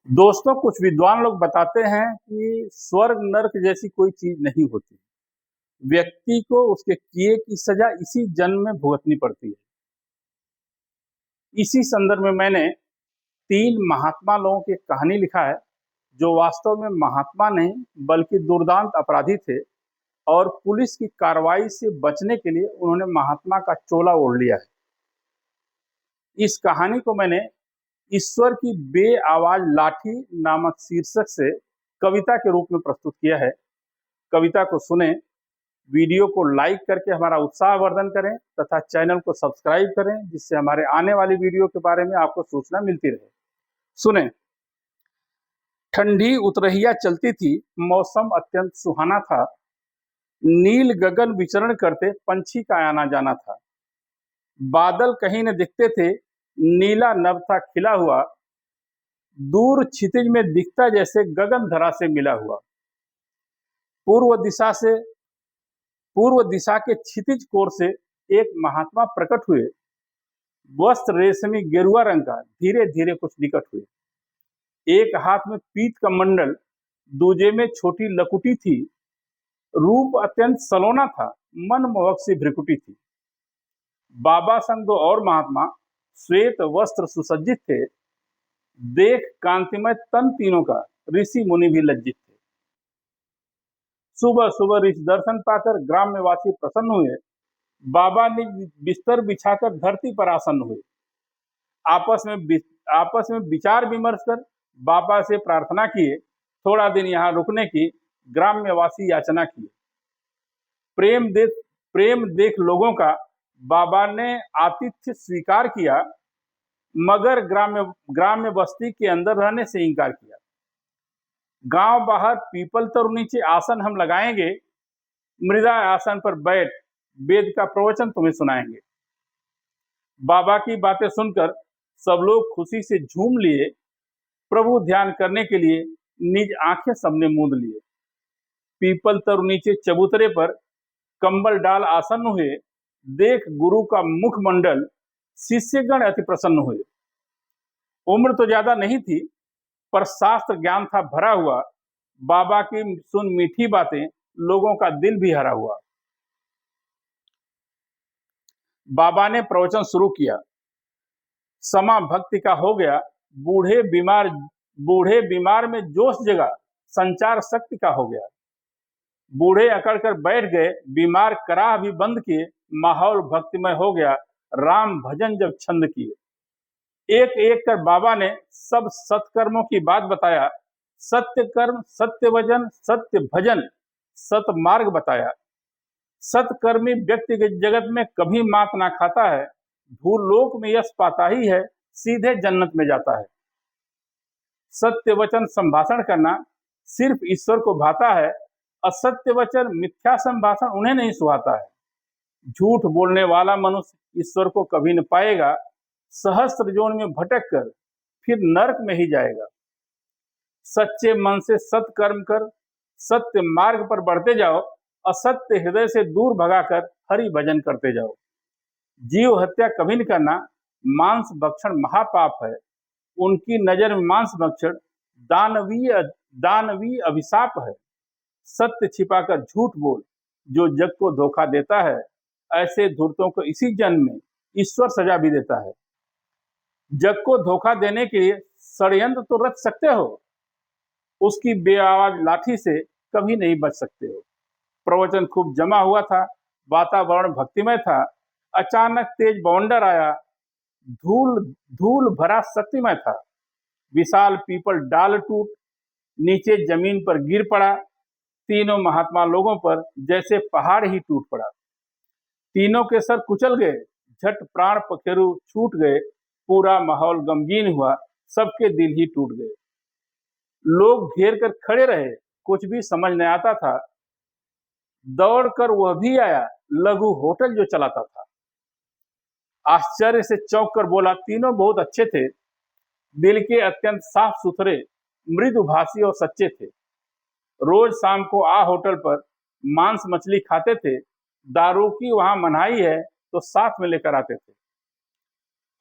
दोस्तों, कुछ विद्वान लोग बताते हैं कि स्वर्ग नर्क जैसी कोई चीज नहीं होती। व्यक्ति को उसके किए की सजा इसी जन्म में भुगतनी पड़ती है। इसी संदर्भ में मैंने 3 महात्मा लोगों की कहानी लिखा है, जो वास्तव में महात्मा नहीं बल्कि दुर्दांत अपराधी थे और पुलिस की कार्रवाई से बचने के लिए उन्होंने महात्मा का चोला ओढ़ लिया है। इस कहानी को मैंने ईश्वर की बेआवाज लाठी नामक शीर्षक से कविता के रूप में प्रस्तुत किया है। कविता को सुने, वीडियो को लाइक करके हमारा उत्साहवर्धन करें तथा चैनल को सब्सक्राइब करें, जिससे हमारे आने वाली वीडियो के बारे में आपको सूचना मिलती रहे। सुने। ठंडी उतरहिया चलती थी, मौसम अत्यंत सुहाना था। नील गगन विचरण करते पंछी का आना जाना था। बादल कहीं न दिखते थे, नीला नभ था खिला हुआ। दूर क्षितिज में दिखता जैसे गगन धरा से मिला हुआ। पूर्व दिशा के क्षितिज कोर से एक महात्मा प्रकट हुए। वस्त्र रेशमी गेरुआ रंग का, धीरे धीरे कुछ निकट हुए। एक हाथ में पीत का मंडल, दूजे में छोटी लकुटी थी। रूप अत्यंत सलोना था, मनमोहक सी भ्रिकुटी थी। बाबा संग 2 और महात्मा श्वेत वस्त्र सुसज्जित थे। देख कांतिमय तन तीनों का ऋषि मुनि भी लज्जित थे। सुबह सुबह ऋषि दर्शन पाकर ग्रामवासी प्रसन्न हुए। बाबा ने बिस्तर बिछाकर धरती पर आसन्न हुए। आपस में विचार विमर्श कर बाबा से प्रार्थना किए। थोड़ा दिन यहाँ रुकने की ग्रामवासी याचना किए। प्रेम देख लोगों का बाबा ने आतिथ्य स्वीकार किया, मगर ग्राम्य बस्ती के अंदर रहने से इनकार किया। गांव बाहर पीपल तर नीचे आसन हम लगाएंगे। मृदा आसन पर बैठ वेद का प्रवचन तुम्हें सुनाएंगे। बाबा की बातें सुनकर सब लोग खुशी से झूम लिए। प्रभु ध्यान करने के लिए निज आंखें सबने मूंद लिए। पीपल तर नीचे चबूतरे पर कंबल डाल आसन्न हुए। देख गुरु का मुखमंडल, शिष्यगण अति प्रसन्न हुए। उम्र तो ज्यादा नहीं थी, पर शास्त्र ज्ञान था भरा हुआ। बाबा की सुन मीठी बातें लोगों का दिल भी हरा हुआ। बाबा ने प्रवचन शुरू किया। समा भक्ति का हो गया, बूढ़े बीमार में जोश जगा, संचार शक्ति का हो गया। बूढ़े अकड़ कर बैठ गए, बीमार कराह भी बंद किए। माहौल भक्तिमय हो गया, राम भजन जब छंद किए। एक एक कर बाबा ने सब सत्कर्मों की बात बताया। सत्य कर्म, सत्य वचन, सत्य भजन, सत मार्ग बताया। सत्कर्मी व्यक्ति के जगत में कभी मात ना खाता है। भूलोक में यश पाता ही है, सीधे जन्नत में जाता है। सत्य वचन संभाषण करना सिर्फ ईश्वर को भाता है। असत्य वचन, मिथ्या संभाषण उन्हें नहीं सुहाता है। झूठ बोलने वाला मनुष्य ईश्वर को कभी न पाएगा। सहस्त्र जोन में भटक कर फिर नरक में ही जाएगा। सच्चे मन से सत्कर्म कर सत्य मार्ग पर बढ़ते जाओ। असत्य हृदय से दूर भगाकर हरि भजन करते जाओ। जीव हत्या कभी नहीं करना, मांस भक्षण महापाप है। उनकी नजर में मांस भक्षण दानवीय अभिशाप है। सत्य छिपाकर झूठ बोल, जो जग को धोखा देता है, ऐसे धूर्तों को इसी जन्म में ईश्वर सजा भी देता है। जग को धोखा देने के लिए षड्यंत्र तो रच सकते हो, उसकी बेआवाज लाठी से कभी नहीं बच सकते हो। प्रवचन खूब जमा हुआ था, वातावरण भक्तिमय था। अचानक तेज बवंडर आया, धूल भरा शक्तिमय था। विशाल पीपल डाल टूट नीचे जमीन पर गिर पड़ा। तीनों महात्मा लोगों पर जैसे पहाड़ ही टूट पड़ा। तीनों के सर कुचल गए, झट प्राण पखेरु छूट गए। पूरा माहौल गमगीन हुआ, सबके दिल ही टूट गए। लोग घेर कर खड़े रहे, कुछ भी समझ नहीं आता था। दौड़कर वह भी आया, लघु होटल जो चलाता था। आश्चर्य से चौंक कर बोला, तीनों बहुत अच्छे थे। दिल के अत्यंत साफ सुथरे, मृदुभाषी और सच्चे थे। रोज शाम को होटल पर मांस मछली खाते थे। दारू की वहां मनाही है तो साथ में लेकर आते थे।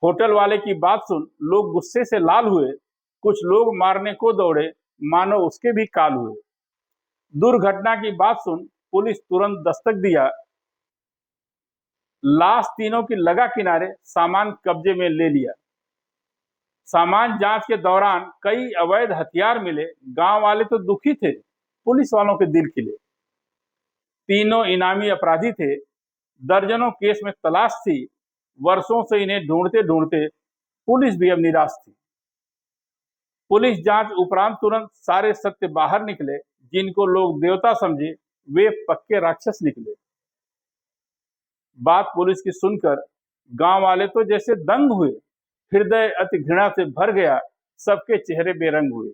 होटल वाले की बात सुन लोग गुस्से से लाल हुए। कुछ लोग मारने को दौड़े, मानो उसके भी काल हुए। दुर्घटना की बात सुन पुलिस तुरंत दस्तक दिया। लाश तीनों की लगा किनारे, सामान कब्जे में ले लिया। सामान जांच के दौरान कई अवैध हथियार मिले। गांव वाले तो दुखी थे, पुलिस वालों के दिल खिले। तीनों इनामी अपराधी थे, दर्जनों केस में तलाश थी। वर्षों से इन्हें ढूंढते ढूंढते पुलिस भी अब निराश थी। पुलिस जांच उपरांत तुरंत सारे सत्य बाहर निकले। जिनको लोग देवता समझे, वे पक्के राक्षस निकले। बात पुलिस की सुनकर गांव वाले तो जैसे दंग हुए। हृदय अति घृणा से भर गया, सबके चेहरे बेरंग हुए।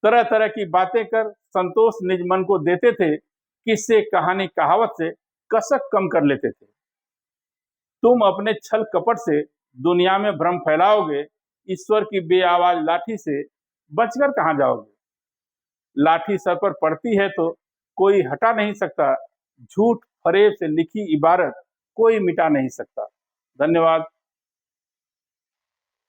तरह तरह की बातें कर संतोष निज मन को देते थे। किससे कहानी कहावत से कसक कम कर लेते थे। तुम अपने छल कपट से दुनिया में भ्रम फैलाओगे। ईश्वर की बेआवाज लाठी से बचकर कहां जाओगे। लाठी सर पर पड़ती है तो कोई हटा नहीं सकता। झूठ फरेब से लिखी इबारत कोई मिटा नहीं सकता। धन्यवाद।